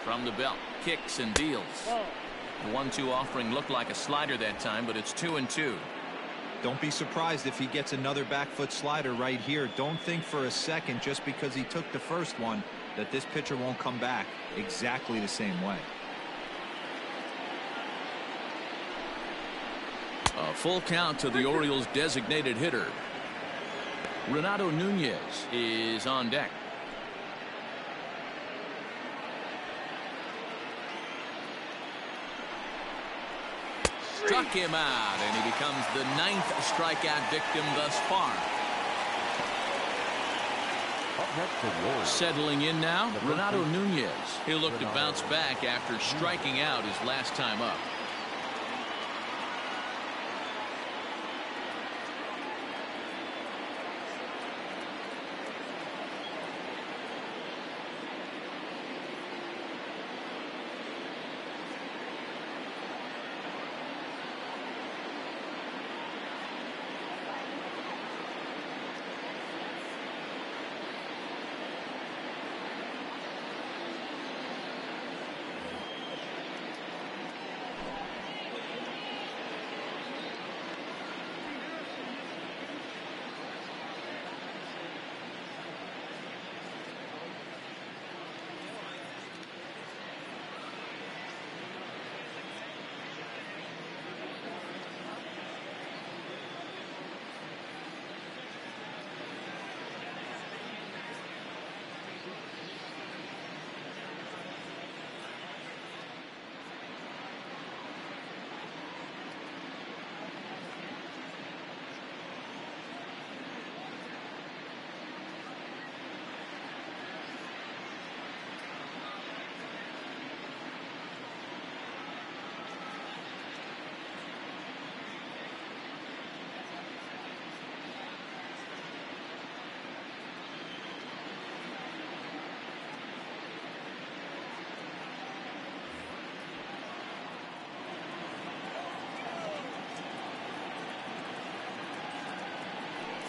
From the belt, kicks and deals. The 1-2 offering looked like a slider that time, but it's 2-2. Don't be surprised if he gets another back foot slider right here. Don't think for a second, just because he took the first one, that this pitcher won't come back exactly the same way. A full count to the Orioles' designated hitter. Renato Nunez is on deck. Struck him out, and he becomes the 9th strikeout victim thus far. Settling in now, Renato Nunez. He'll look to bounce back after striking out his last time up.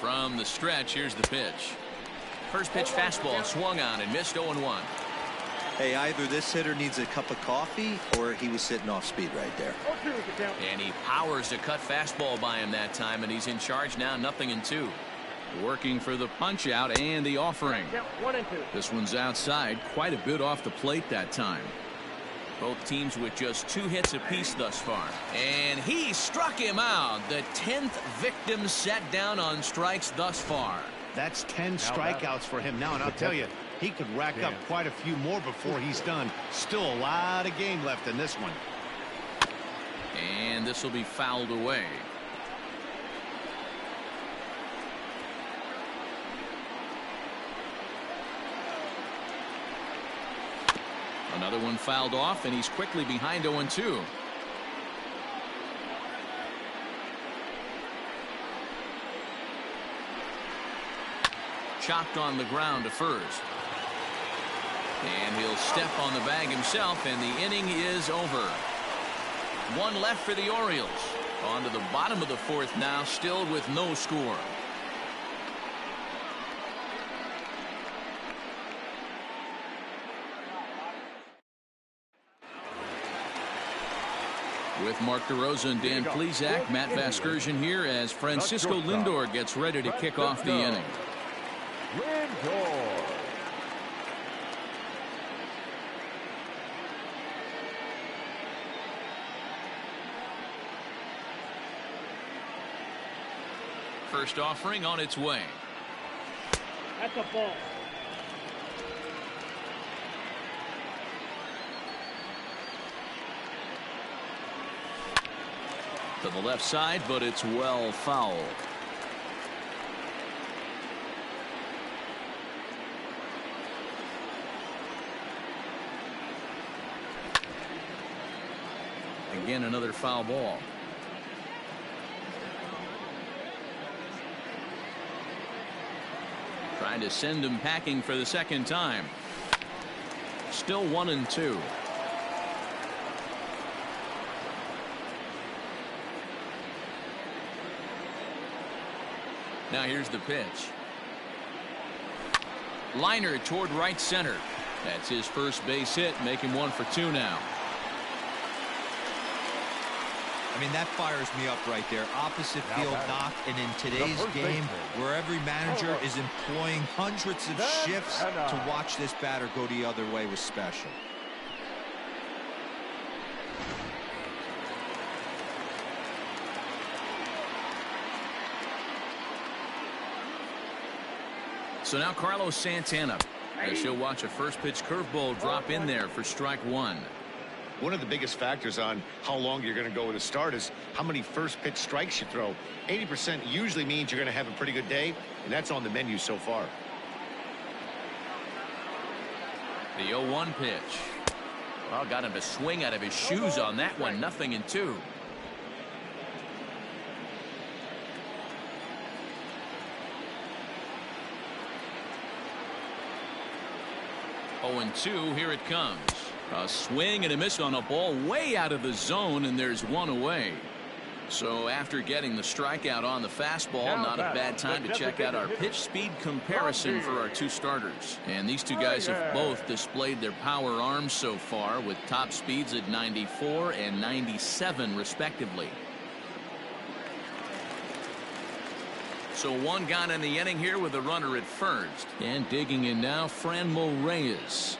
From the stretch, here's the pitch. First pitch fastball swung on and missed. 0-1. Hey, either this hitter needs a cup of coffee or he was sitting off speed right there. And he powers a cut fastball by him that time, and he's in charge now, 0-2. Working for the punch out and the offering. This one's outside, quite a bit off the plate that time. Both teams with just 2 hits apiece thus far. And he struck him out. The 10th victim set down on strikes thus far. That's 10 strikeouts for him now, and I'll tell you, he could rack up quite a few more before he's done. Still a lot of game left in this one. And this will be fouled away. Another one fouled off, and he's quickly behind 0-2. Chopped on the ground to first. And he'll step on the bag himself, and the inning is over. 1 left for the Orioles. On to the bottom of the 4th now, still with no score. With Mark DeRosa and Dan Plesac, Matt Vasgersian here as Francisco Lindor gets ready to kick off the inning. First offering on its way. That's a ball. To the left side, but it's well fouled. Again, another foul ball. Trying to send him packing for the second time. Still 1-2. Now here's the pitch. Liner toward right center. That's his first base hit, making 1 for 2 now. I mean, that fires me up right there. Opposite field knock, and in today's game, where every manager is employing hundreds of shifts, to watch this batter go the other way was special. So now Carlos Santana, as he'll watch a first pitch curveball drop in there for strike 1. One of the biggest factors on how long you're going to go with a start is how many first pitch strikes you throw. 80% usually means you're going to have a pretty good day, and that's on the menu so far. The 0-1 pitch. Well, got him to swing out of his shoes on that one. 0-2. Oh, 2, here it comes. A swing and a miss on a ball way out of the zone, and there's 1 away. So after getting the strikeout on the fastball, not a bad time to check out our pitch speed comparison for our 2 starters. And these 2 guys have both displayed their power arms so far, with top speeds at 94 and 97 respectively. So 1 gone in the inning here with a runner at first. And digging in now, Franmil Reyes.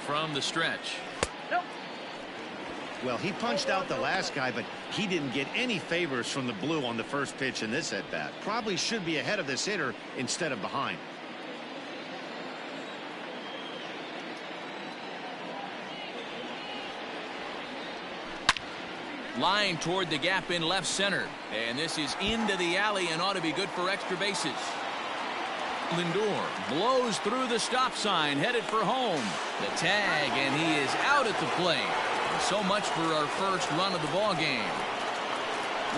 From the stretch. Well, he punched out the last guy, but he didn't get any favors from the blue on the first pitch in this at-bat. Probably should be ahead of this hitter instead of behind. Line toward the gap in left center. And this is into the alley and ought to be good for extra bases. Lindor blows through the stop sign, headed for home. The tag, and he is out at the plate. So much for our first run of the ball game.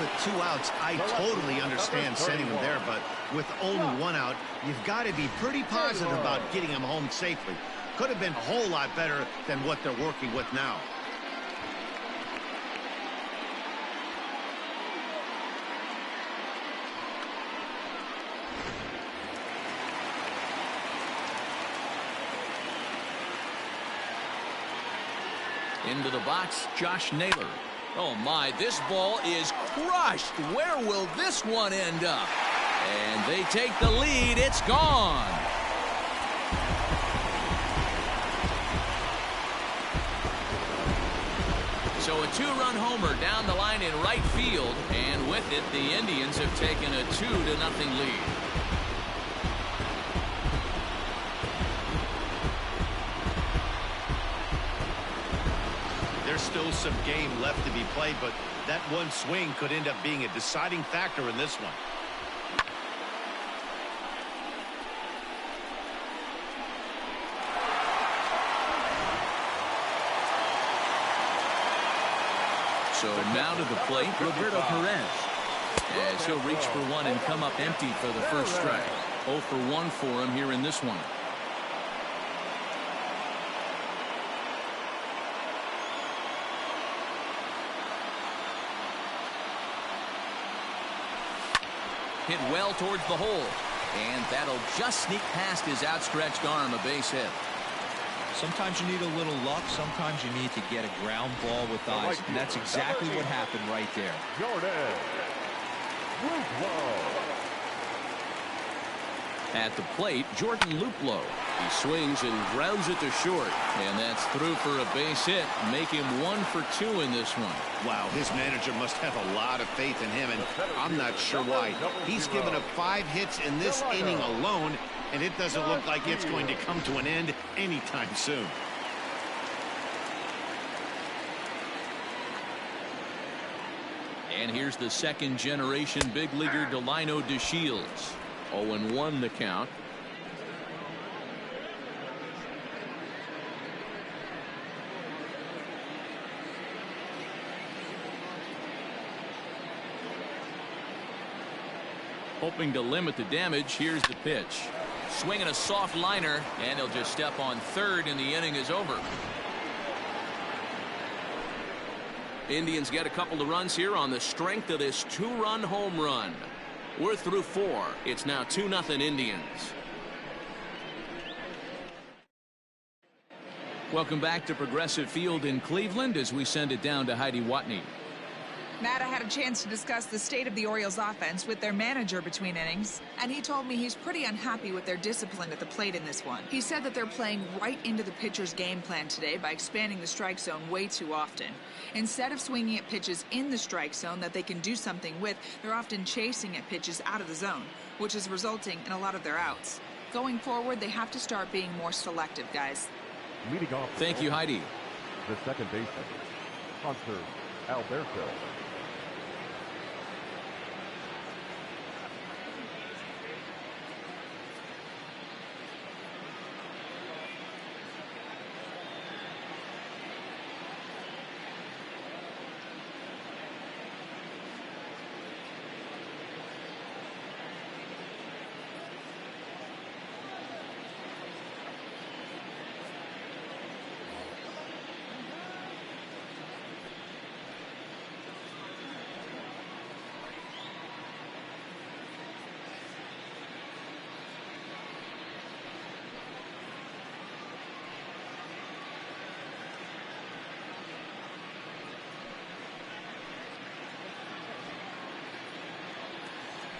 With 2 outs, I totally understand sending him there, but with only 1 out, you've got to be pretty positive about getting him home safely. Could have been a whole lot better than what they're working with now. Into the box, Josh Naylor. Oh my, this ball is crushed. Where will this one end up? And they take the lead. It's gone. So a 2-run homer down the line in right field, and with it, the Indians have taken a 2-0 lead. There's still some game left to be played, but that 1 swing could end up being a deciding factor in this one. So now to the plate, Roberto Perez, as he'll reach for 1 and come up empty for the first strike. 0 for 1 for him here in this one. Hit well towards the hole, and that'll just sneak past his outstretched arm, a base hit. Sometimes you need a little luck. Sometimes you need to get a ground ball with eyes, and that's exactly what happened right there. At the plate, Jordan Luplow. He swings and grounds it to short, and that's through for a base hit, make him 1 for 2 in this one. Wow, his manager must have a lot of faith in him, and I'm not sure why. He's given up 5 hits in this inning alone, and it doesn't look like it's going to come to an end anytime soon. And here's the second-generation big leaguer Delino DeShields. 0-1 the count. Hoping to limit the damage. Here's the pitch. Swinging a soft liner, and he'll just step on third, and the inning is over. Indians get a couple of runs here on the strength of this two-run home run. We're through 4. It's now 2-0 Indians. Welcome back to Progressive Field in Cleveland as we send it down to Heidi Watney. Matt, I had a chance to discuss the state of the Orioles offense with their manager between innings, and he told me he's pretty unhappy with their discipline at the plate in this one. He said that they're playing right into the pitcher's game plan today by expanding the strike zone way too often. Instead of swinging at pitches in the strike zone that they can do something with, they're often chasing at pitches out of the zone, which is resulting in a lot of their outs. Going forward, they have to start being more selective, guys. Thank you, Heidi. The second baseman, Hunter Alberto.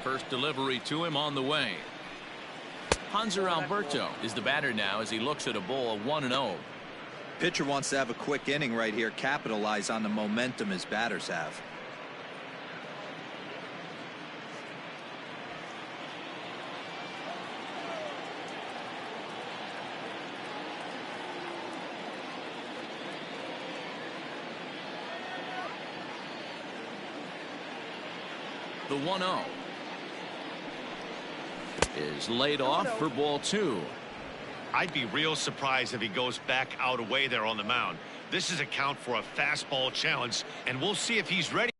First delivery to him on the way. Hanser Alberto is the batter now as he looks at a ball 1-0. Pitcher wants to have a quick inning right here, capitalize on the momentum his batters have. The 1-0 is laid off for ball 2. I'd be real surprised if he goes back out away there on the mound. This is a count for a fastball challenge, and we'll see if he's ready.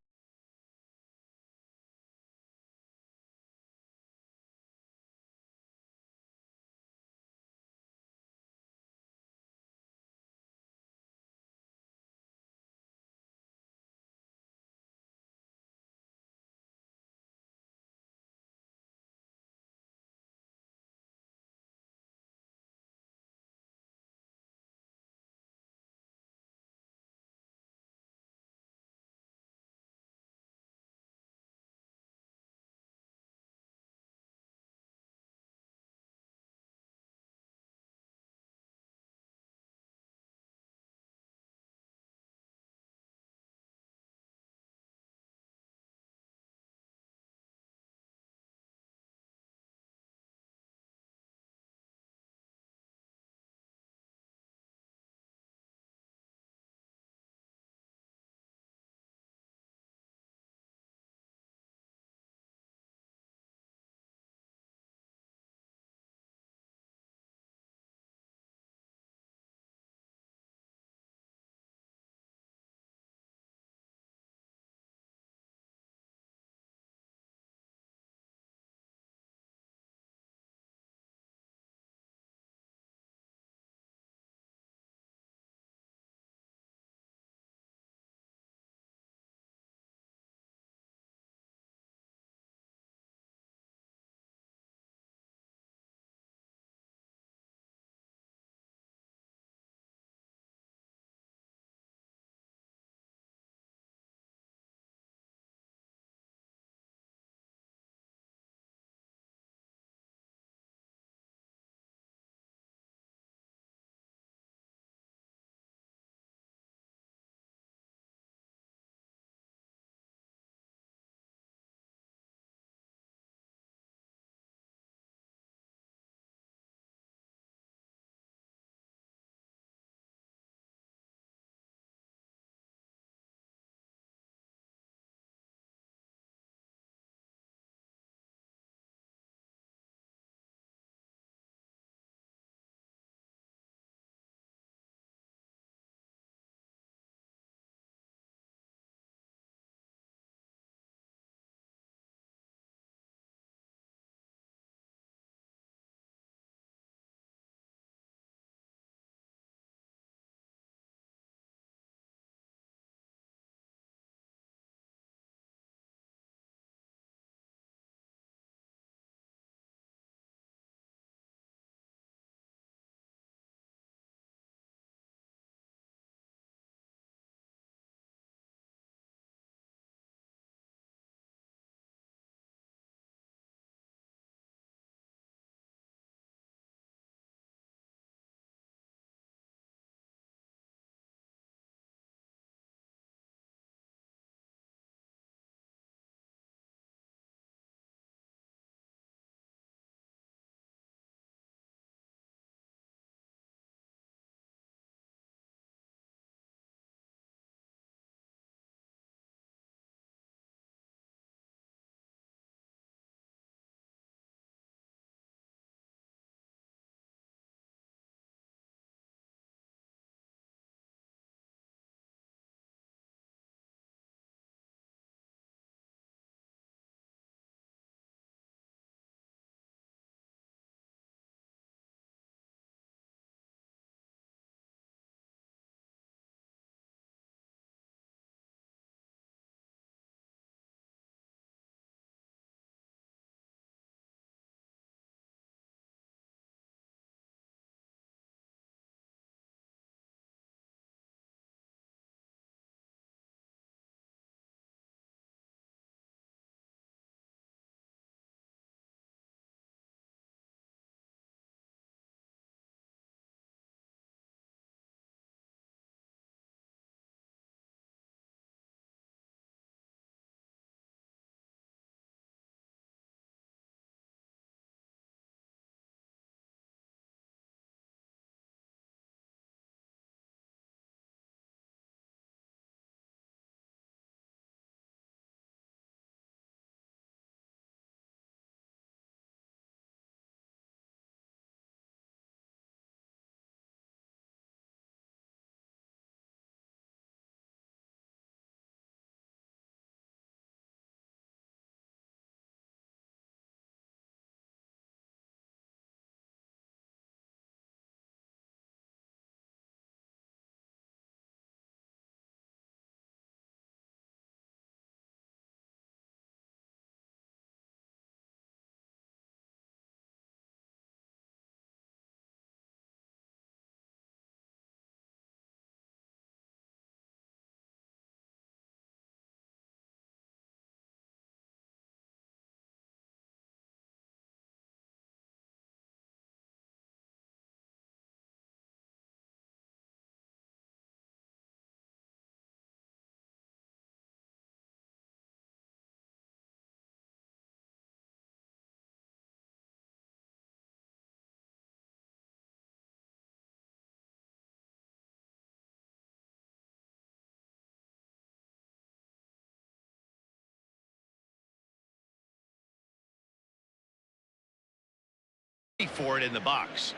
for it in the box.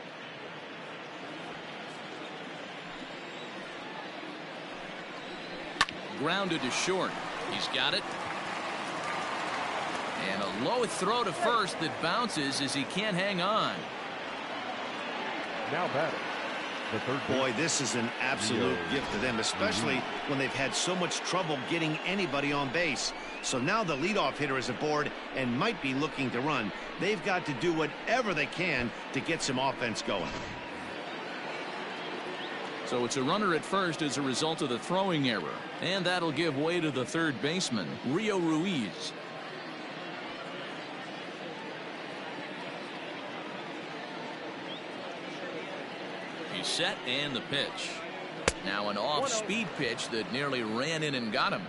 Grounded to short. He's got it. And a low throw to first that bounces as he can't hang on. Now batting, the third baseman. Boy, this is an absolute gift to them, especially when they've had so much trouble getting anybody on base. So now the leadoff hitter is aboard and might be looking to run. They've got to do whatever they can to get some offense going. So it's a runner at first as a result of the throwing error. And that'll give way to the third baseman, Rio Ruiz. He's set and the pitch. Now an off-speed pitch that nearly ran in and got him.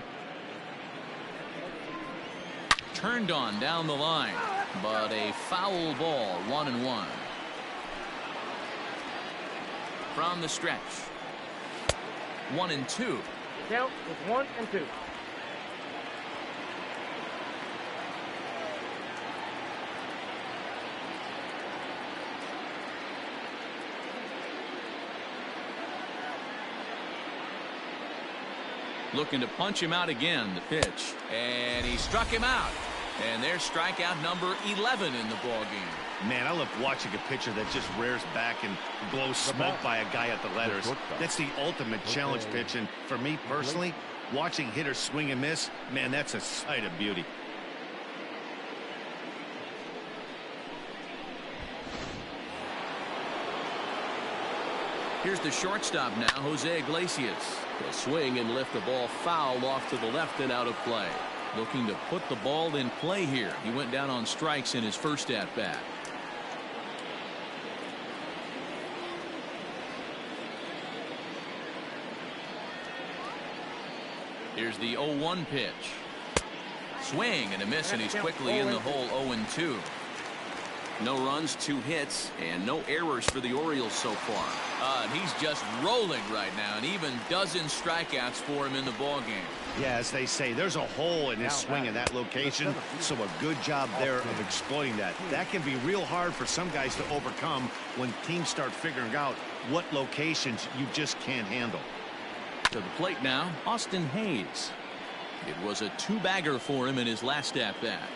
Turned on down the line, but a foul ball, 1-1. From the stretch. 1-2. Count is 1-2. Looking to punch him out again, the pitch. And he struck him out. And there's strikeout number 11 in the ball game. Man, I love watching a pitcher that just rears back and blows smoke by a guy at the letters. That's the ultimate challenge pitch. And for me personally, watching hitters swing and miss, man, that's a sight of beauty. Here's the shortstop now, Jose Iglesias. He'll swing and lift the ball foul off to the left and out of play. Looking to put the ball in play here. He went down on strikes in his first at-bat. Here's the 0-1 pitch. Swing and a miss, and he's quickly in the hole. 0-2. No runs, 2 hits, and no errors for the Orioles so far. And he's just rolling right now, and even dozen strikeouts for him in the ballgame. Yeah, as they say, there's a hole in his swing in that location, so a good job there of exploiting that. That can be real hard for some guys to overcome when teams start figuring out what locations you just can't handle. To the plate now, Austin Hayes. It was a 2-bagger for him in his last at-bat.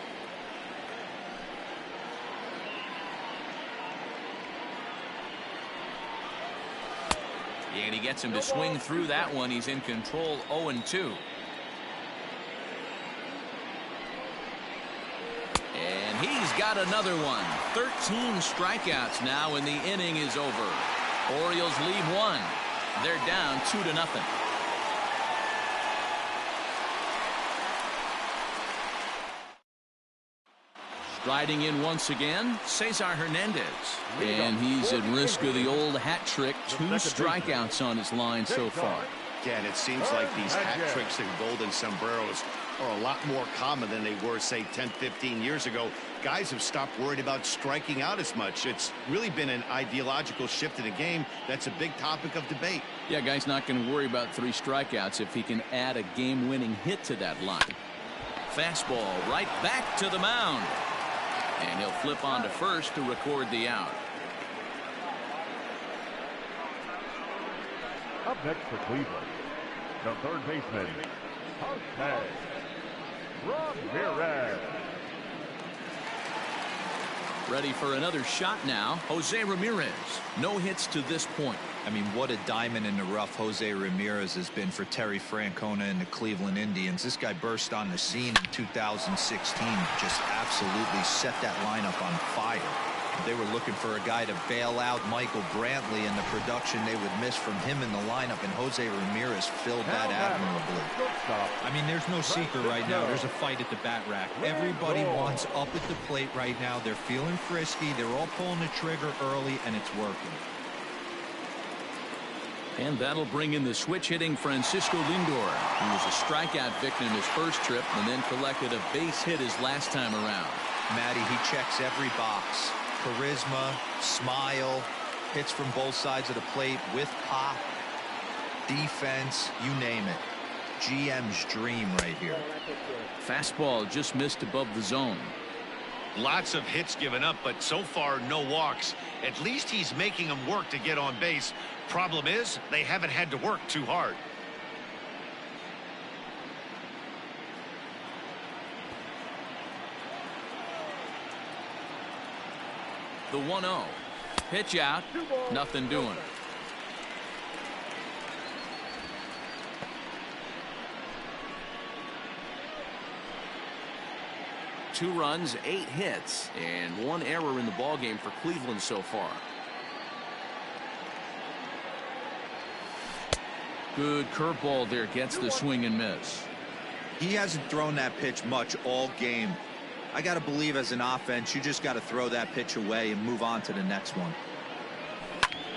And he gets him to swing through that one. He's in control. 0-2. And he's got another one. 13 strikeouts now, and the inning is over. Orioles lead 1. They're down 2-0. Striding in once again, Cesar Hernandez. And he's at risk of the old hat trick. 2 strikeouts on his line so far. Yeah, and it seems like these hat tricks and golden sombreros are a lot more common than they were, say, 10, 15 years ago. Guys have stopped worried about striking out as much. It's really been an ideological shift in the game. That's a big topic of debate. Yeah, guy's not going to worry about 3 strikeouts if he can add a game-winning hit to that line. Fastball right back to the mound. And he'll flip on to first to record the out. Up next for Cleveland, the third baseman, Jose Ramirez. Ready for another shot now. Jose Ramirez. No hits to this point. I mean, what a diamond in the rough Jose Ramirez has been for Terry Francona and the Cleveland Indians. This guy burst on the scene in 2016, just absolutely set that lineup on fire. They were looking for a guy to bail out Michael Brantley, and the production they would miss from him in the lineup, and Jose Ramirez filled that admirably. I mean, there's no secret right now. There's a fight at the bat rack. Everybody wants up at the plate right now. They're feeling frisky. They're all pulling the trigger early, and it's working. And that'll bring in the switch-hitting Francisco Lindor, who was a strikeout victim his first trip and then collected a base hit his last time around. Matty, he checks every box. Charisma, smile, hits from both sides of the plate with pop, defense, you name it. GM's dream right here. Fastball just missed above the zone. Lots of hits given up, but so far no walks. At least he's making them work to get on base. Problem is, they haven't had to work too hard. The 1-0. Pitch out. Nothing doing. Two runs, 8 hits, and 1 error in the ballgame for Cleveland so far. Good curveball there, gets the swing and miss. He hasn't thrown that pitch much all game. I got to believe as an offense, you just got to throw that pitch away and move on to the next one.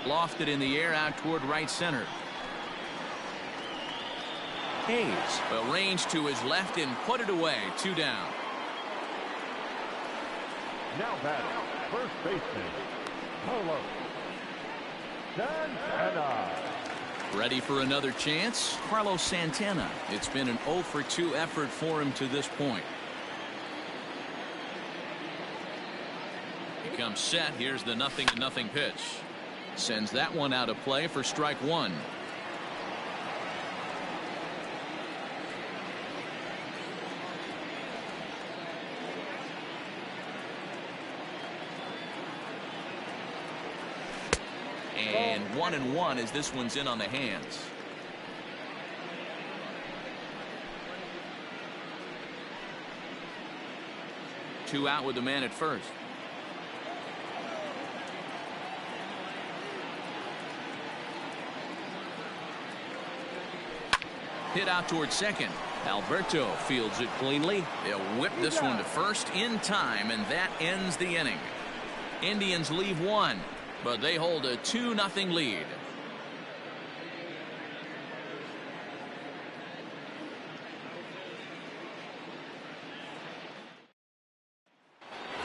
Lofted in the air out toward right center. Hayes will range to his left and put it away. 2 down. Now batting, first baseman, Carlos Santana. Ready for another chance? Carlos Santana. It's been an 0 for 2 effort for him to this point. He comes set. Here's the 0-0 pitch. Sends that one out of play for strike 1. And 1-1 as this one's in on the hands. Two out with the man at first. Hit out towards second. Alberto fields it cleanly. They'll whip this one to first in time, and that ends the inning. Indians leave 1, but they hold a 2-0 lead.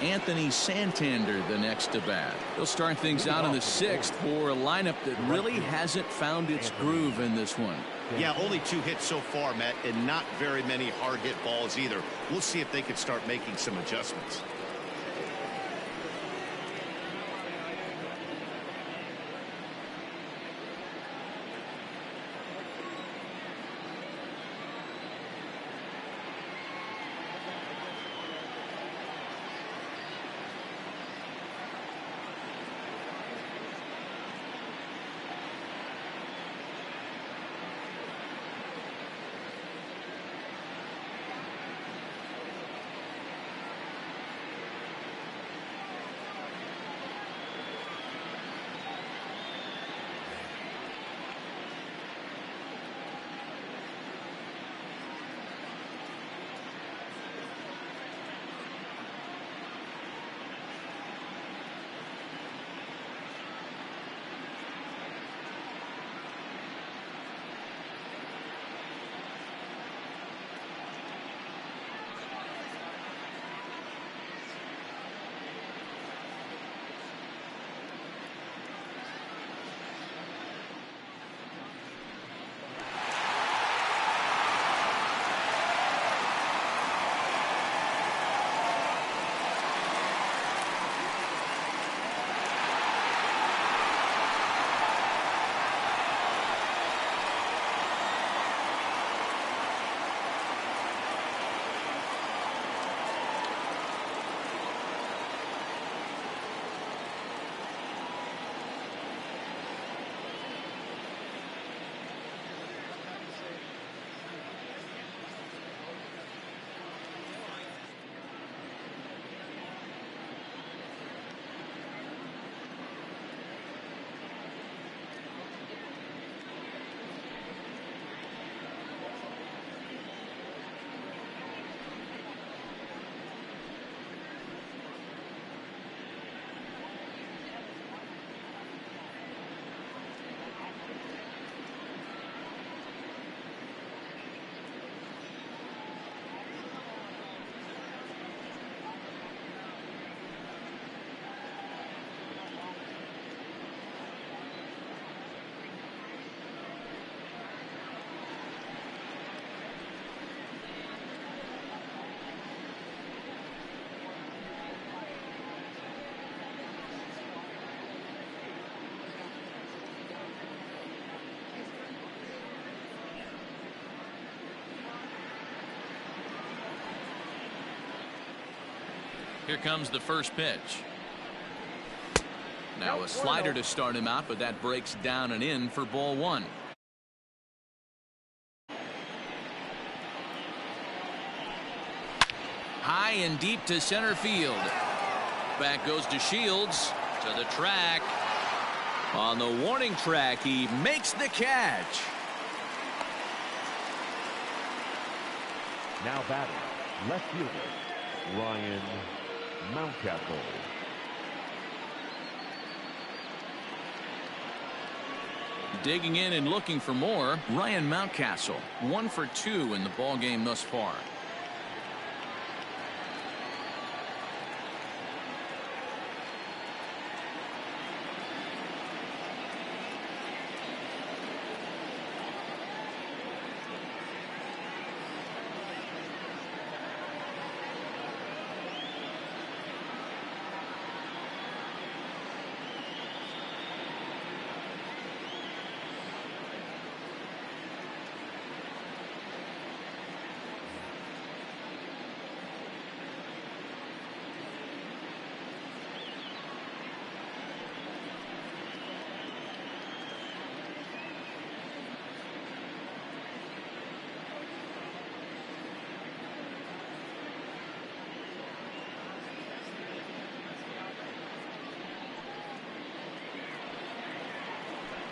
Anthony Santander the next to bat. He'll start things out in the 6th for a lineup that really hasn't found its groove in this one. Yeah, only 2 hits so far, Matt, and not very many hard hit balls either. We'll see if they can start making some adjustments. Here comes the first pitch. Now a slider to start him out, but that breaks down and in for ball one. High and deep to center field. Back goes to Shields. To the track. On the warning track, he makes the catch. Now batting, left fielder, Ryan Mountcastle. Digging in and looking for more, Ryan Mountcastle, 1 for 2 in the ball game thus far.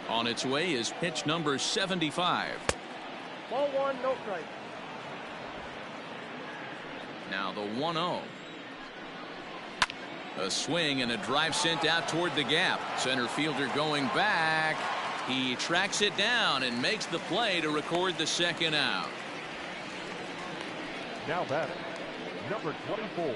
On its way is pitch number 75. Ball one, no strike. Now the 1-0. A swing and a drive sent out toward the gap. Center fielder going back. He tracks it down and makes the play to record the second out. Now batting, number 24.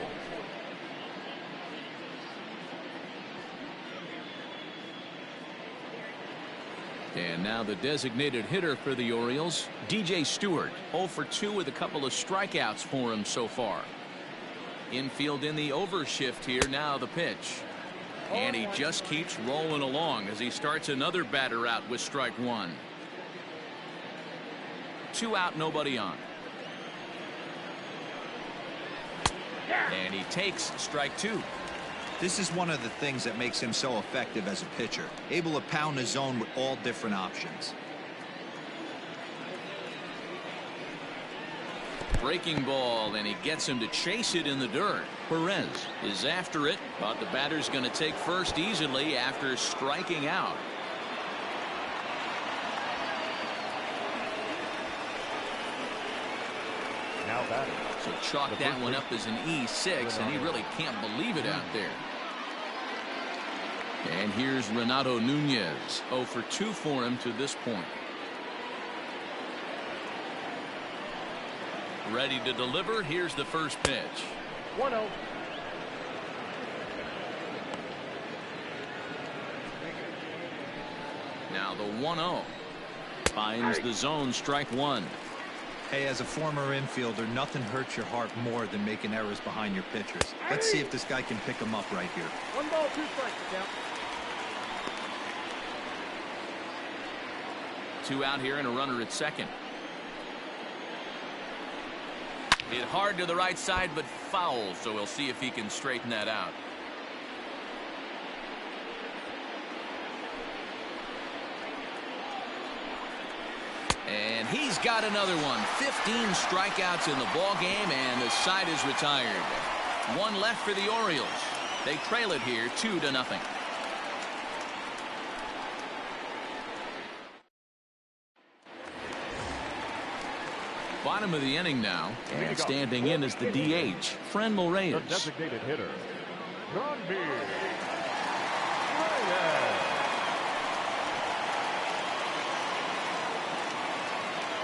And now the designated hitter for the Orioles, DJ Stewart, 0 for 2 with a couple of strikeouts for him so far. Infield in the overshift here. Now the pitch. And he just keeps rolling along as he starts another batter out with strike one. 2 out, nobody on. And he takes strike 2. This is one of the things that makes him so effective as a pitcher, able to pound the zone with all different options. Breaking ball, and he gets him to chase it in the dirt. Perez is after it, but the batter's going to take first easily after striking out. Now batting. So chalk that one up as an E6, and he really can't believe it out there. And here's Renato Nunez, 0 for 2 for him to this point. Ready to deliver. Here's the first pitch. 1-0. Now the 1-0. Finds the zone, strike one. Hey, as a former infielder, nothing hurts your heart more than making errors behind your pitchers. Let's see if this guy can pick them up right here. 1 ball, 2 strikes, count. 2 out here and a runner at second. Hit hard to the right side, but foul, so we'll see if he can straighten that out. And he's got another one. 15 strikeouts in the ball game, and the side is retired. 1 left for the Orioles. They trail it here 2-0. Bottom of the inning now, and standing in is the DH, Franmil Reyes. The designated hitter, Korebeast.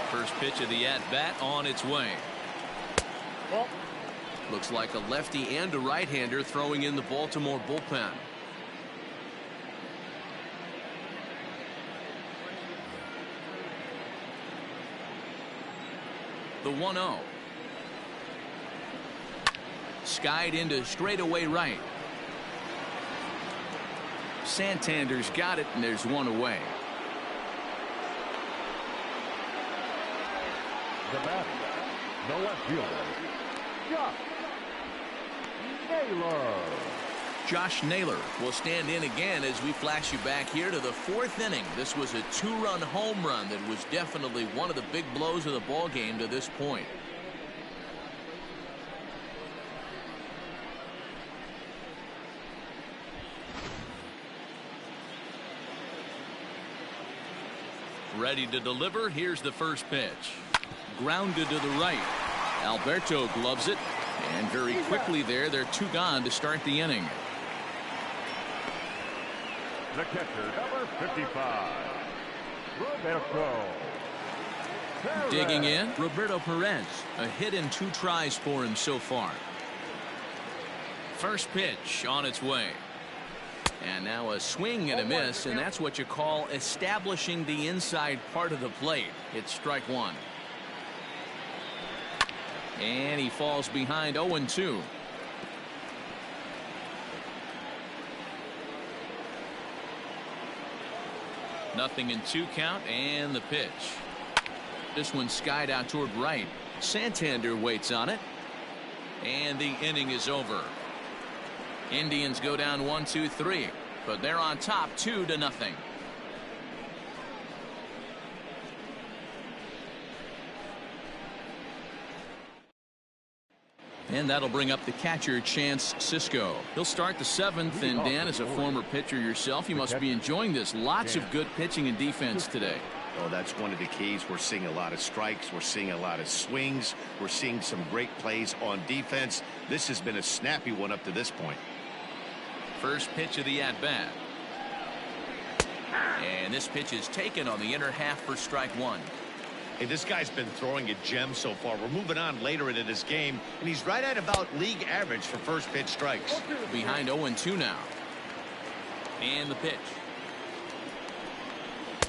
First pitch of the at-bat on its way. Ball. Looks like a lefty and a right-hander throwing in the Baltimore bullpen. The 1-0. Skied into straightaway right. Santander's got it, and there's one away. The batter, the left fielder, Josh Naylor. Josh Naylor will stand in again as we flash you back here to the 4th inning. This was a 2-run home run that was definitely one of the big blows of the ball game to this point. Ready to deliver. Here's the first pitch. Grounded to the right. Alberto gloves it. And very quickly there, they're 2 gone to start the inning. The catcher, number 55, Roberto. Digging in, Roberto Perez. A hit in 2 tries for him so far. First pitch on its way. And now a swing and a miss, and that's what you call establishing the inside part of the plate. It's strike 1. And he falls behind 0-2. Nothing in 2 count, and the pitch. This one skied out toward right. Santander waits on it. And the inning is over. Indians go down 1-2-3, but they're on top 2-0. And that'll bring up the catcher, Chance Sisco. He'll start the 7th, and Dan, as a former pitcher yourself, you must be enjoying this. Lots of good pitching and defense today. Oh, that's one of the keys. We're seeing a lot of strikes. We're seeing a lot of swings. We're seeing some great plays on defense. This has been a snappy one up to this point. First pitch of the at-bat. And this pitch is taken on the inner half for strike 1. Hey, this guy's been throwing a gem so far. We're moving on later into this game, and he's right at about league average for first pitch strikes. Behind 0-2 now. And the pitch.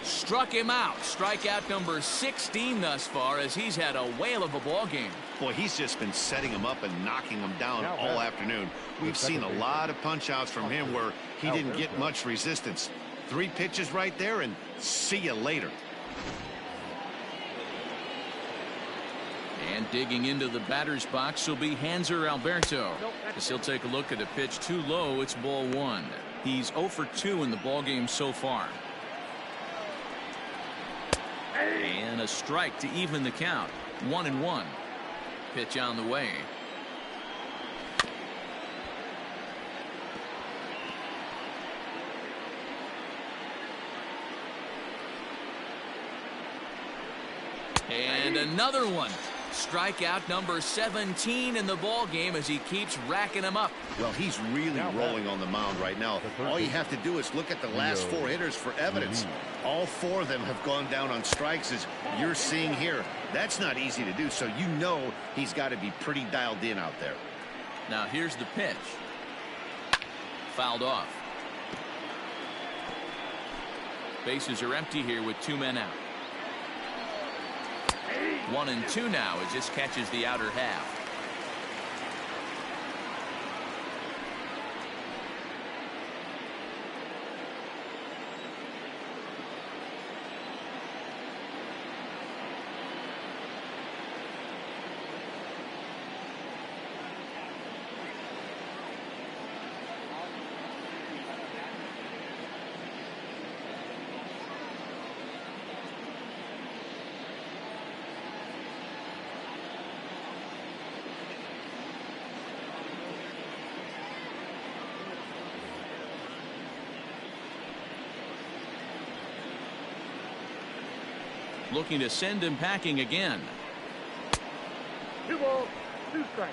Struck him out. Strikeout number 16 thus far, as he's had a whale of a ball game. Boy, he's just been setting him up and knocking him down all afternoon. We've seen a lot of punch outs from him where he didn't get much resistance. 3 pitches right there, and see you later. And digging into the batter's box will be Hanser Alberto. As he'll take a look at a pitch too low, it's ball 1. He's 0 for 2 in the ball game so far. And a strike to even the count. 1-1. Pitch on the way. And another one. Strikeout number 17 in the ball game as he keeps racking them up. Well, he's really rolling on the mound right now. All you have to do is look at the last 4 hitters for evidence. All 4 of them have gone down on strikes, as you're seeing here. That's not easy to do, so you know he's got to be pretty dialed in out there. Now here's the pitch. Fouled off. Bases are empty here with 2 men out. 1-2 now as this catches the outer half. Looking to send him packing again. 2 balls, 2 strikes.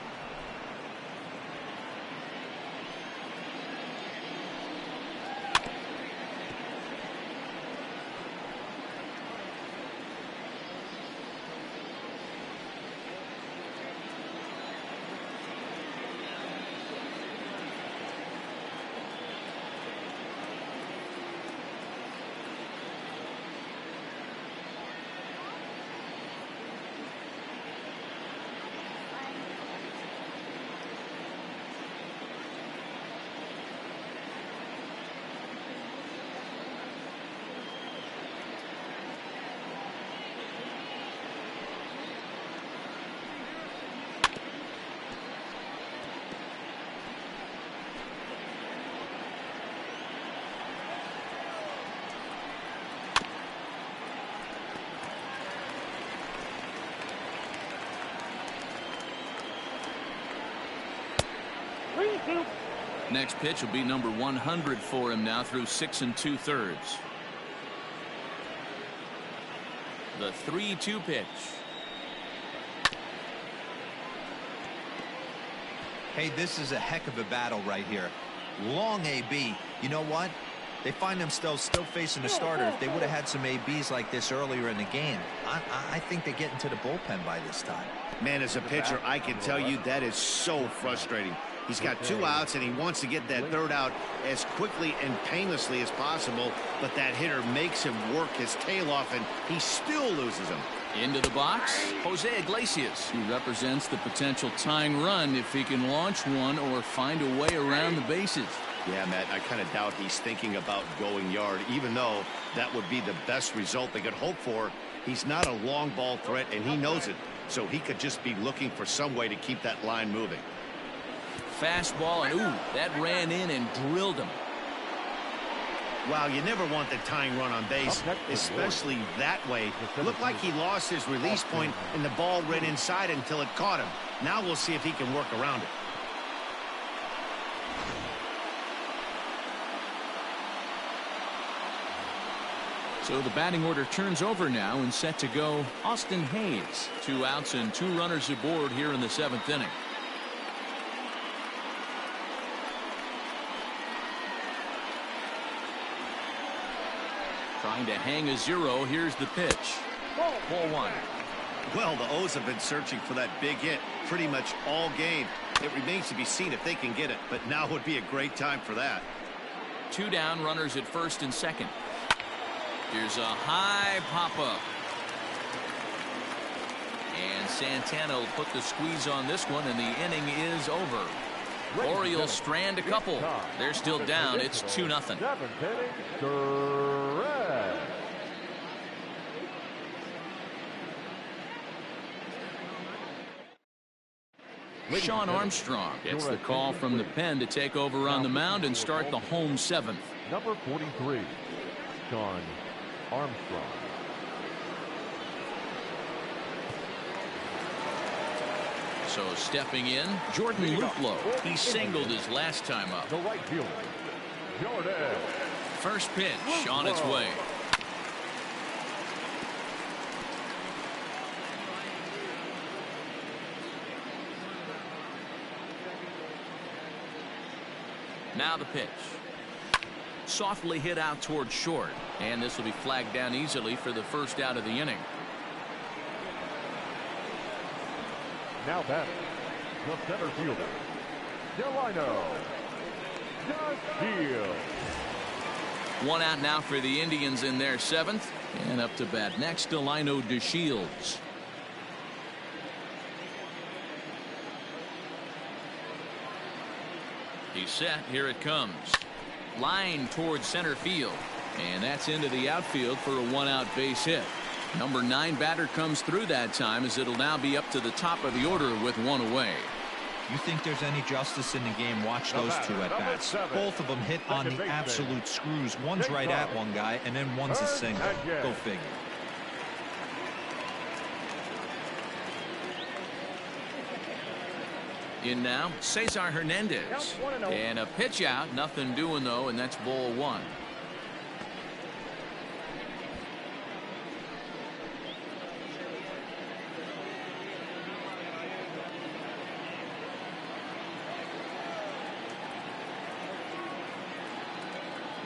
2. Next pitch will be number 100 for him now through 6 2/3. The 3-2 pitch. Hey, this is a heck of a battle right here. Long AB. You know what? They find themselves still facing a starter. If they would have had some ABs like this earlier in the game, I think they get into the bullpen by this time. Man, as a pitcher, I can tell you that is so frustrating. He's got 2 outs, and he wants to get that 3rd out as quickly and painlessly as possible, but that hitter makes him work his tail off, and he still loses him. Into the box, Jose Iglesias. He represents the potential tying run if he can launch one or find a way around the bases. Yeah, Matt, I kind of doubt he's thinking about going yard, even though that would be the best result they could hope for. He's not a long ball threat, and he knows it, so he could just be looking for some way to keep that line moving. Fastball, and ooh, that ran in and drilled him. Wow, you never want the tying run on base, especially that way. Looked like he lost his release point, and the ball ran inside until it caught him. Now we'll see if he can work around it. So the batting order turns over now and set to go Austin Hayes. 2 outs and 2 runners aboard here in the 7th inning. Trying to hang a 0. Here's the pitch. Ball 1. Well, the O's have been searching for that big hit pretty much all game. It remains to be seen if they can get it, but now would be a great time for that. 2 down, runners at 1st and 2nd. Here's a high pop-up. And Santana will put the squeeze on this one, and the inning is over. Orioles strand a couple. They're still down. It's 2-0. 7th inning, Korebeast. Sean Armstrong gets the call from the pen to take over on the mound and start the home 7th. Number 43, Sean Armstrong. So stepping in, Jordan Luplow. He singled his last time up. The right fielder, Jordan. First pitch on its way. Now the pitch. Softly hit out toward short, and this will be flagged down easily for the first out of the inning. Now batting, the center fielder, Delino. Shield. 1 out now for the Indians in their 7th, and up to bat next, Delino DeShields. He's set. Here it comes. Line towards center field, and that's into the outfield for a 1-out base hit. Number 9 batter comes through that time, as it'll now be up to the top of the order with 1 away. You think there's any justice in the game? Watch those 2 at bats. Both of them hit on the absolute screws. One's right at one guy, and then one's a single. Go figure. In now, Cesar Hernandez. And a pitch out. Nothing doing, though, and that's ball 1.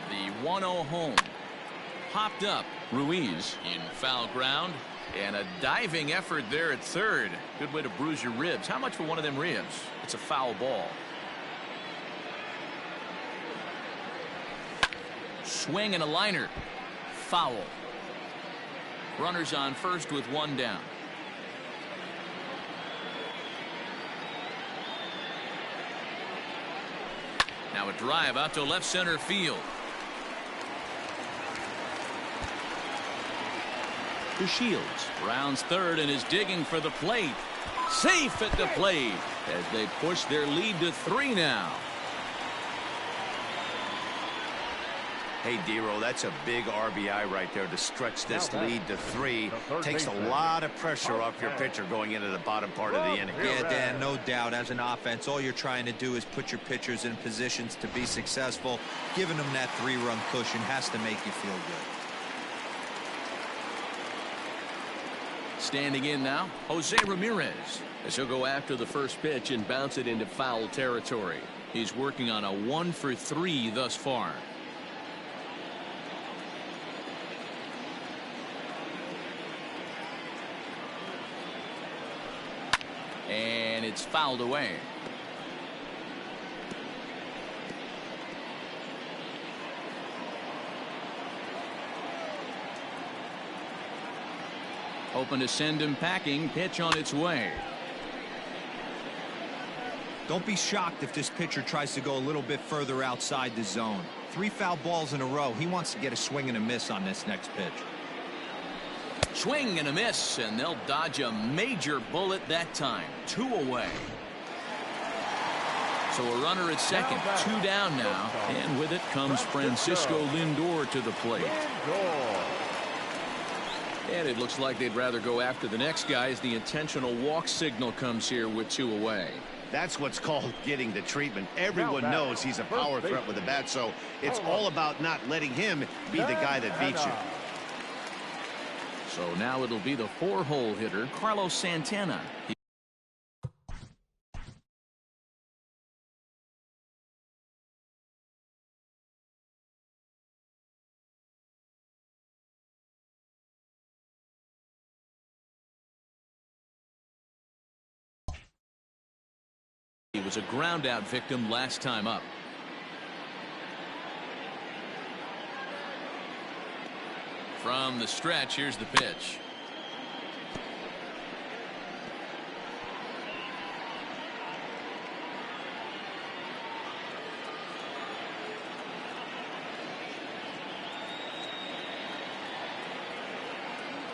The 1-0 home. Popped up. Ruiz in foul ground. And a diving effort there at 3rd. Good way to bruise your ribs. How much for one of them ribs? It's a foul ball. Swing and a liner. Foul. Runners on first with 1 down. Now a drive out to left center field. DeShields rounds 3rd and is digging for the plate. Safe at the plate as they push their lead to 3 now. Hey, D-Roll, that's a big RBI right there to stretch this lead to 3. Takes a lot of pressure off your pitcher going into the bottom part of the inning. Yeah, Dan, no doubt. As an offense, all you're trying to do is put your pitchers in positions to be successful. Giving them that 3-run cushion has to make you feel good. Standing in now, Jose Ramirez, as he'll go after the first pitch and bounce it into foul territory. He's working on a 1-for-3 thus far. And it's fouled away. Hoping to send him packing. Pitch on its way. Don't be shocked if this pitcher tries to go a little bit further outside the zone. 3 foul balls in a row. He wants to get a swing and a miss on this next pitch. Swing and a miss, and they'll dodge a major bullet that time. 2 away. So a runner at second, 2 down now, and with it comes Francisco Lindor to the plate. And it looks like they'd rather go after the next guy as the intentional walk signal comes here with 2 away. That's what's called getting the treatment. Everyone knows he's a power threat with the bat, so it's all about not letting him be the guy that beats you. So now it'll be the 4-hole hitter, Carlos Santana. He was a ground out victim last time up. From the stretch, here's the pitch.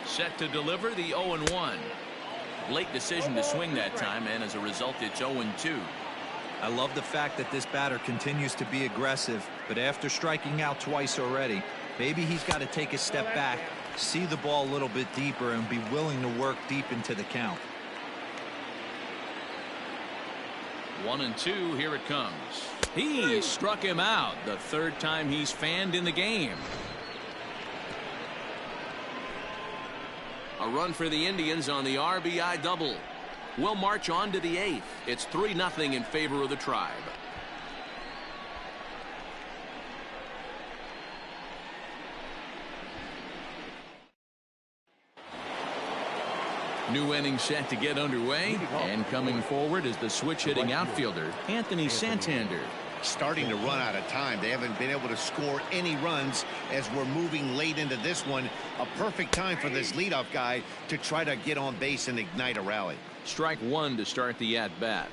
Set to deliver the 0-1. Late decision to swing that time, and as a result, it's 0-2. I love the fact that this batter continues to be aggressive, but after striking out twice already, maybe he's got to take a step back, see the ball a little bit deeper, and be willing to work deep into the count. 1-2, here it comes. He struck him out, the 3rd time he's fanned in the game. A run for the Indians on the RBI double. We'll march on to the 8th. It's 3-0 in favor of the Tribe. New inning set to get underway, and coming forward is the switch-hitting outfielder, Anthony Santander. Starting to run out of time. They haven't been able to score any runs as we're moving late into this one. A perfect time for this leadoff guy to try to get on base and ignite a rally. Strike 1 to start the at-bat.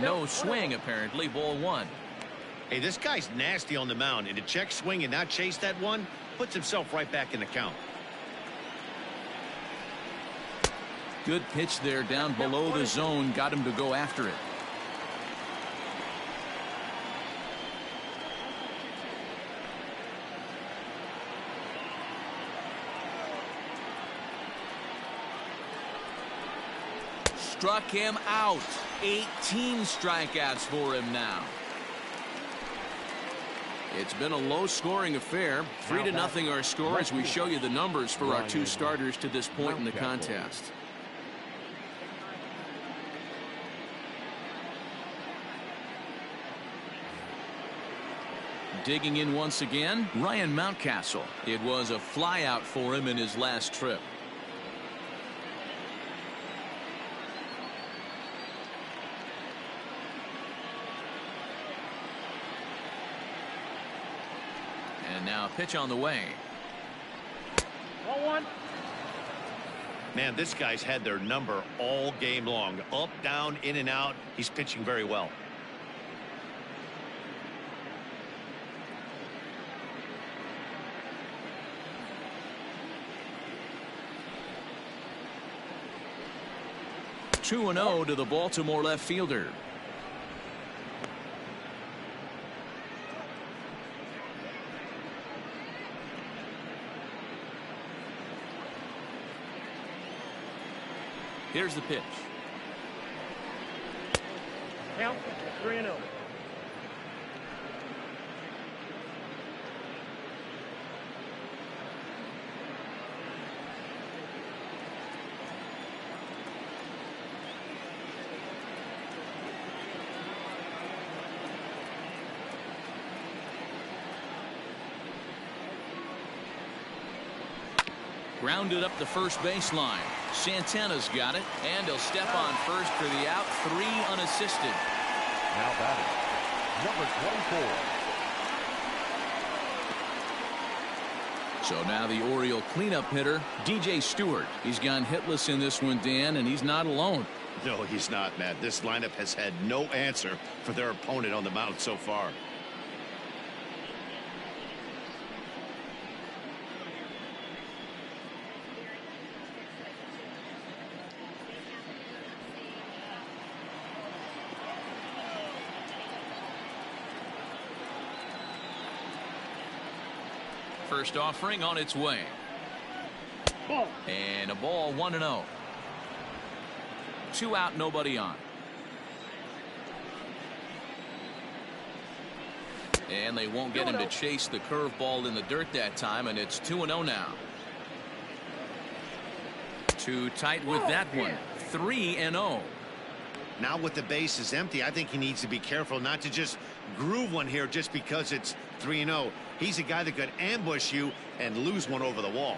No swing, apparently. Ball 1. Hey, this guy's nasty on the mound, and to check swing and not chase that one puts himself right back in the count. Good pitch there down below the zone. Got him to go after it. Struck him out. 18 strikeouts for him now. It's been a low-scoring affair. 3-0 our score as we show you the numbers for our 2 starters to this point in the contest. Digging in once again, Ryan Mountcastle. It was a flyout for him in his last trip. And now a pitch on the way. 1-1. Man, this guy's had their number all game long. Up, down, in and out. He's pitching very well. Two and 0 to the Baltimore left fielder. Here's the pitch. Count 3-0. Grounded up the first baseline. Santana's got it, and he'll step on first for the out. 3 unassisted. Now batting, number 24. So now the Oriole cleanup hitter, DJ Stewart. He's gone hitless in this one, Dan, and he's not alone. No, he's not, Matt. This lineup has had no answer for their opponent on the mound so far. First offering on its way. Ball. And a ball, 1-0. 2 out, nobody on. And they won't get him to chase the curveball in the dirt that time, and it's 2-0 now. Too tight with that one. 3-0. Now with the bases empty, I think he needs to be careful not to just groove one here just because it's 3-0. He's a guy that could ambush you and lose one over the wall.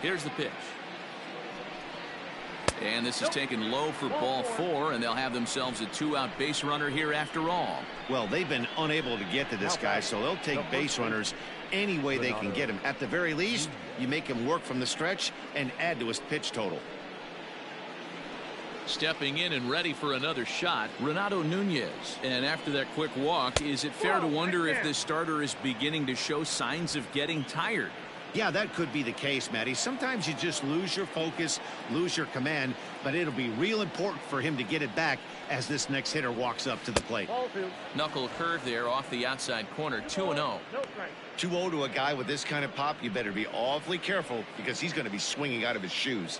Here's the pitch. And this is taken low for ball 4, and they'll have themselves a 2-out base runner here after all. Well, they've been unable to get to this guy, so they'll take base runners any way they can get him. At the very least, you make him work from the stretch and add to his pitch total. Stepping in and ready for another shot, Renato Nunez. And after that quick walk, is it fair to wonder if this starter is beginning to show signs of getting tired? Yeah, that could be the case, Matty. Sometimes you just lose your focus, lose your command, but it'll be real important for him to get it back as this next hitter walks up to the plate. Knuckle curve there off the outside corner, 2-0. 2-0 to a guy with this kind of pop, you better be awfully careful because he's going to be swinging out of his shoes.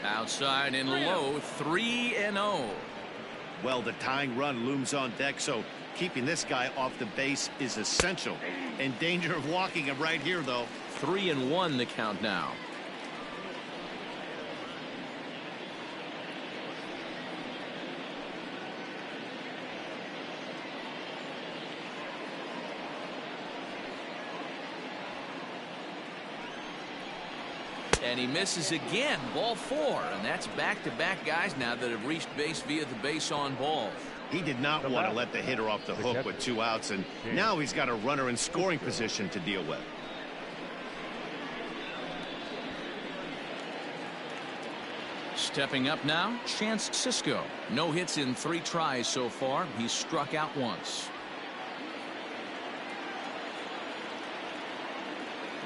Outside and low, 3-0. Well, the tying run looms on deck, so keeping this guy off the base is essential. In danger of walking him right here, though. 3-1 the count now. And he misses again. Ball 4. And that's back-to-back guys now that have reached base via the base on ball. He did not want to let the hitter off the hook with 2 outs, and now he's got a runner in scoring position to deal with. Stepping up now, Chance Sisco. No hits in 3 tries so far. He's struck out once.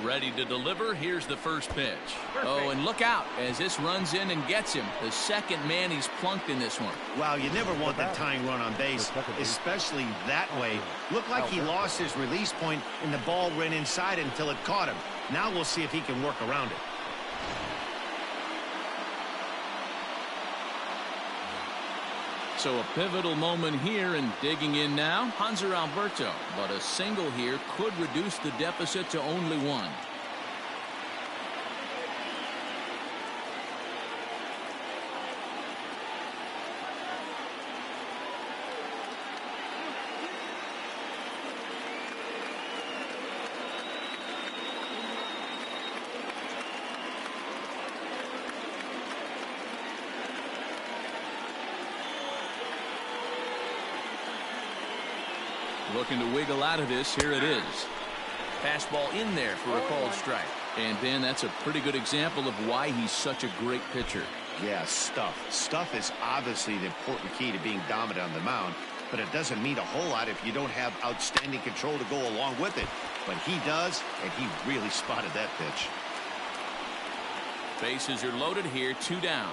Ready to deliver. Here's the first pitch. Oh, and look out as this runs in and gets him. The second man he's plunked in this one. Wow, you never want the tying run on base, especially that way. Looked like he lost his release point and the ball ran inside until it caught him. Now we'll see if he can work around it. So a pivotal moment here, and digging in now, Hanser Alberto. But a single here could reduce the deficit to only one. Looking to wiggle out of this. Here it is. Fastball in there for a called strike. And Ben, that's a pretty good example of why he's such a great pitcher. Yeah, stuff. Stuff is obviously the important key to being dominant on the mound, but it doesn't mean a whole lot if you don't have outstanding control to go along with it. But he does, and he really spotted that pitch. Bases are loaded here, 2 down.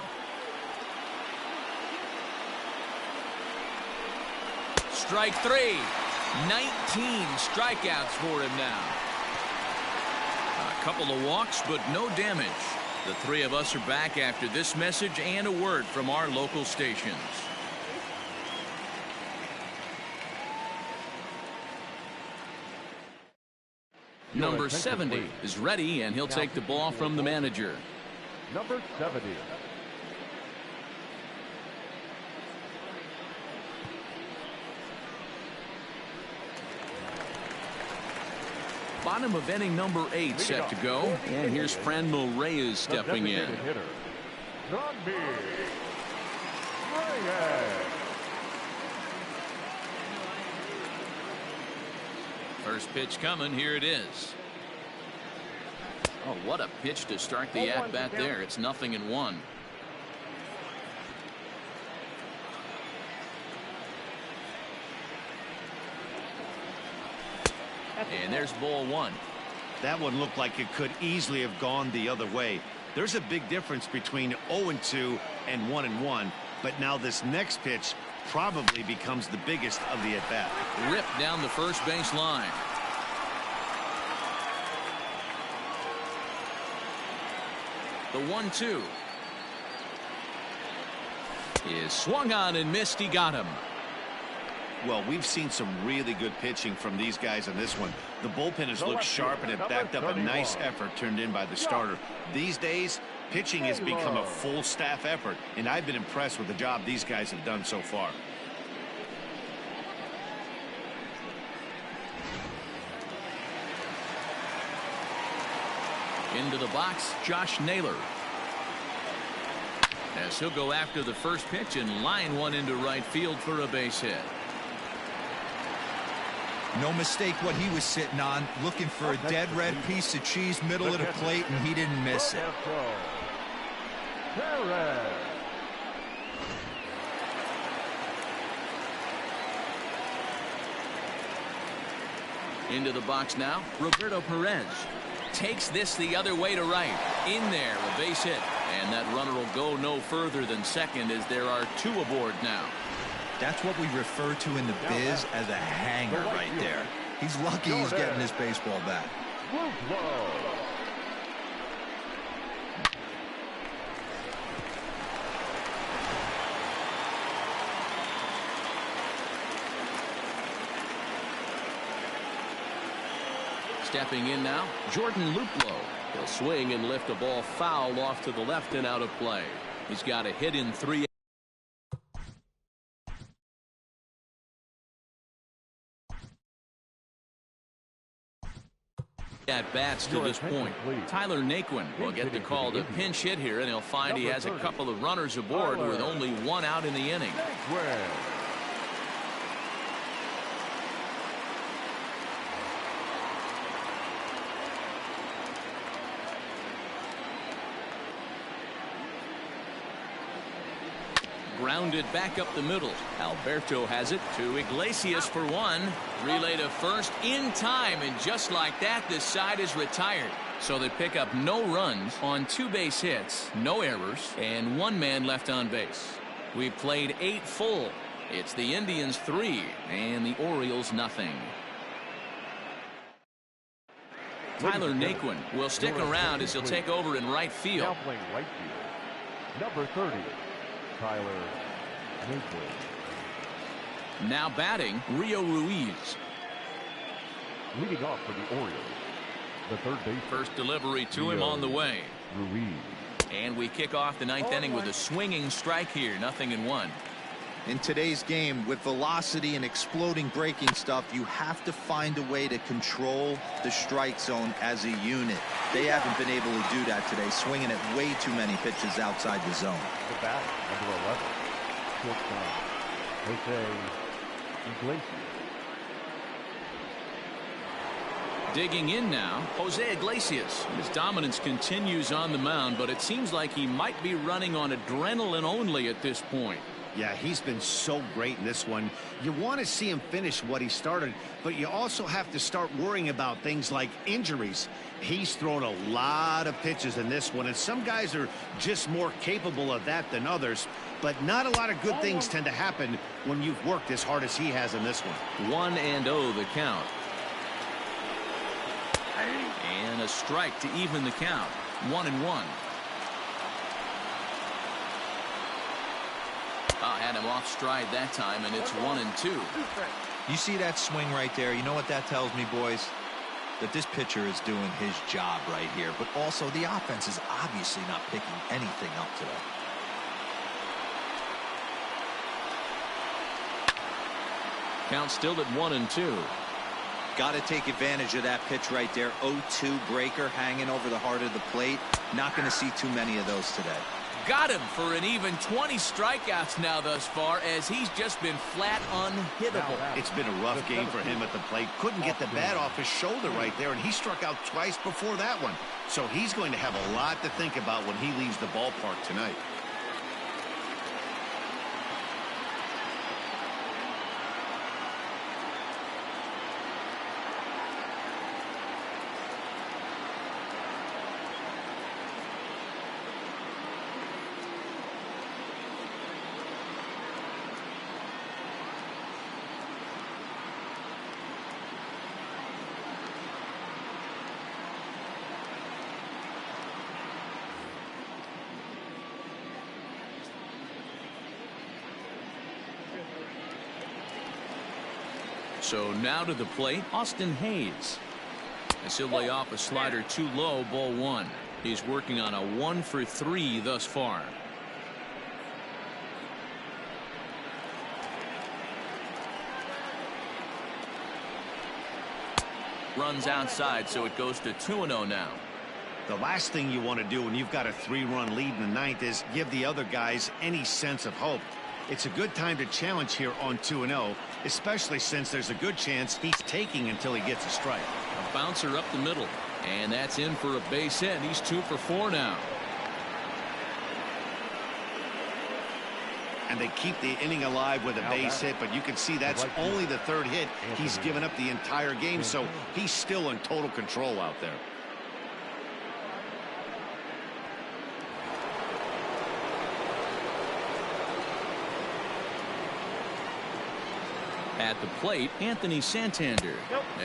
Strike 3. 19 strikeouts for him now. A couple of walks, but no damage. The three of us are back after this message and a word from our local stations. Number 70 is ready, and he'll take the ball from the manager. Number 70. Bottom of inning number 8 set to go, and here's Franmil Reyes stepping in. First pitch coming. Here it is. Oh, what a pitch to start the at-bat there. It's 0-1. And there's ball 1. That one looked like it could easily have gone the other way. There's a big difference between 0-2 and 1-1, but now this next pitch probably becomes the biggest of the at-bat. Ripped down the first base line. The 1-2 is swung on and missed. He got him. Well, we've seen some really good pitching from these guys in this one. The bullpen has looked sharp, and it backed up a nice effort turned in by the starter. These days, pitching has become a full staff effort, and I've been impressed with the job these guys have done so far. Into the box, Josh Naylor. As he'll go after the first pitch and line one into right field for a base hit. No mistake what he was sitting on, looking for a dead red piece of cheese middle of the plate, and he didn't miss it. Into the box now, Roberto Perez takes this the other way to right. In there, a base hit. And that runner will go no further than second, as there are 2 aboard now. That's what we refer to in the biz as a hanger right there. He's lucky he's getting his baseball bat. Stepping in now, Jordan Luplow. He'll swing and lift a ball foul off to the left and out of play. He's got a hit in 3 at bats to this point. Tyler Naquin will get the call to pinch hit here, and he'll find he has a couple of runners aboard with only 1 out in the inning. Grounded back up the middle. Alberto has it to Iglesias for 1. Relay to first in time, and just like that, this side is retired. So they pick up no runs on 2 base hits, no errors, and 1 man left on base. We played 8 full. It's the Indians 3 and the Orioles nothing. Tyler Naquin will stick around as he'll take over in right field. Now playing right field, number 30. Tyler Naquin. Now batting, Rio Ruiz. Leading off for the Orioles, the third base. First delivery to him on the way. Ruiz. And we kick off the ninth inning with a swinging strike here. 0-1. In today's game, with velocity and exploding breaking stuff, you have to find a way to control the strike zone as a unit. They haven't been able to do that today, swinging at way too many pitches outside the zone. The bat, number 11. Shortstop, Jose Iglesias. Digging in now, Jose Iglesias. His dominance continues on the mound, but it seems like he might be running on adrenaline only at this point. Yeah, he's been so great in this one. You want to see him finish what he started, but you also have to start worrying about things like injuries. He's thrown a lot of pitches in this one, and some guys are just more capable of that than others, but not a lot of good things tend to happen when you've worked as hard as he has in this one. 1-0 the count. And a strike to even the count. 1-1. Had him off stride that time, and it's 1-2. You see that swing right there? You know what that tells me, boys? That this pitcher is doing his job right here, but also the offense is obviously not picking anything up today. Count still at 1-2. Got to take advantage of that pitch right there. 0-2 breaker hanging over the heart of the plate. Not going to see too many of those today. Got him for an even 20 strikeouts now thus far, as he's just been flat unhittable. It's been a rough game for him at the plate. Couldn't get the bat off his shoulder right there, and he struck out twice before that one. So he's going to have a lot to think about when he leaves the ballpark tonight. So now to the plate, Austin Hayes. As he'll lay off a slider too low, ball 1. He's working on a 1-for-3 thus far. Runs outside, so it goes to 2-0 now. The last thing you want to do when you've got a 3-run lead in the ninth is give the other guys any sense of hope. It's a good time to challenge here on 2-0, especially since there's a good chance he's taking until he gets a strike. A bouncer up the middle, and that's in for a base hit. He's 2 for 4 now. And they keep the inning alive with a base hit, but you can see that's only the third hit he's given up the entire game, so he's still in total control out there. At the plate, Anthony Santander.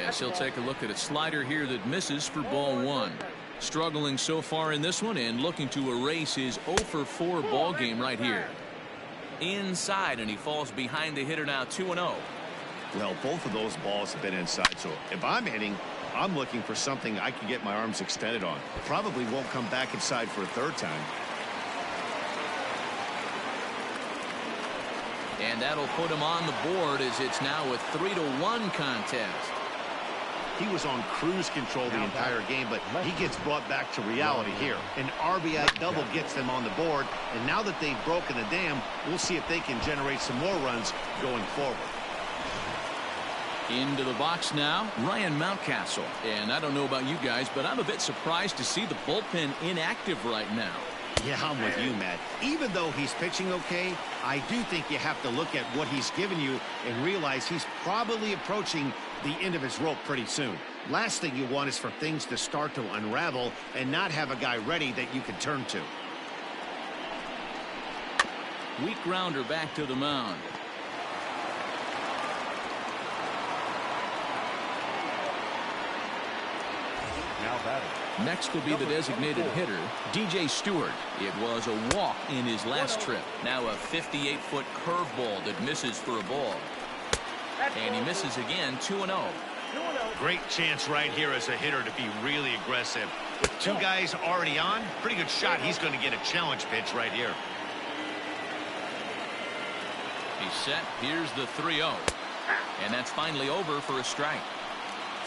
As he'll take a look at a slider here that misses for ball 1. Struggling so far in this one and looking to erase his 0-for-4 ball game right here. Inside, and he falls behind the hitter now. 2-0. Well, both of those balls have been inside, so if I'm hitting, I'm looking for something I can get my arms extended on. Probably won't come back inside for a third time. And that'll put him on the board, as it's now a 3-1 contest. He was on cruise control the entire game, but he gets brought back to reality here. An RBI double gets them on the board, and now that they've broken the dam, we'll see if they can generate some more runs going forward. Into the box now, Ryan Mountcastle. And I don't know about you guys, but I'm a bit surprised to see the bullpen inactive right now. Yeah, I'm with you, Matt. Even though he's pitching okay, I do think you have to look at what he's given you and realize he's probably approaching the end of his rope pretty soon. Last thing you want is for things to start to unravel and not have a guy ready that you can turn to. Weak grounder back to the mound. Now batting. Next will be the designated hitter, DJ Stewart. It was a walk in his last trip. Now a 58-foot curveball that misses for a ball. And he misses again, 2-0. Great chance right here as a hitter to be really aggressive. With two guys already on, pretty good shot. He's going to get a challenge pitch right here. He's set. Here's the 3-0. And that's finally over for a strike.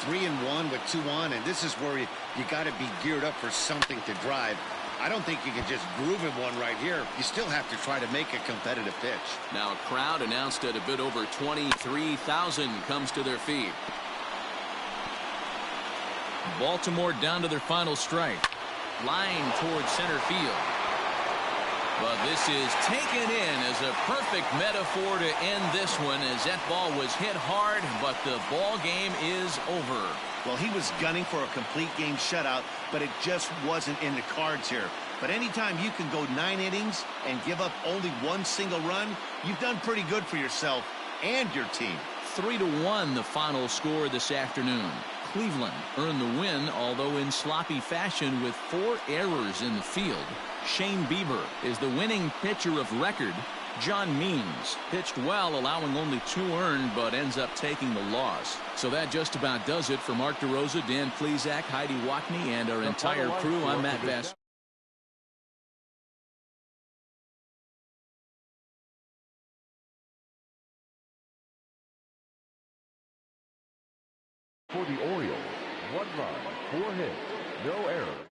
3-1 with 2 on, and this is where you got to be geared up for something to drive. I don't think you can just groove in one right here. You still have to try to make a competitive pitch. Now a crowd announced at a bit over 23,000 comes to their feet. Baltimore down to their final strike. Line towards center field. But this is taken in as a perfect metaphor to end this one, as that ball was hit hard, but the ball game is over. Well, he was gunning for a complete game shutout, but it just wasn't in the cards here. But anytime you can go 9 innings and give up only 1 single run, you've done pretty good for yourself and your team. 3-1 the final score this afternoon. Cleveland earned the win, although in sloppy fashion with 4 errors in the field. Shane Bieber is the winning pitcher of record. John Means pitched well, allowing only 2 earned, but ends up taking the loss. So that just about does it. For Mark DeRosa, Dan Plesac, Heidi Wackney, and our entire crew, I'm Matt Vest. For the Orioles, 1 run, 4 hits, no errors.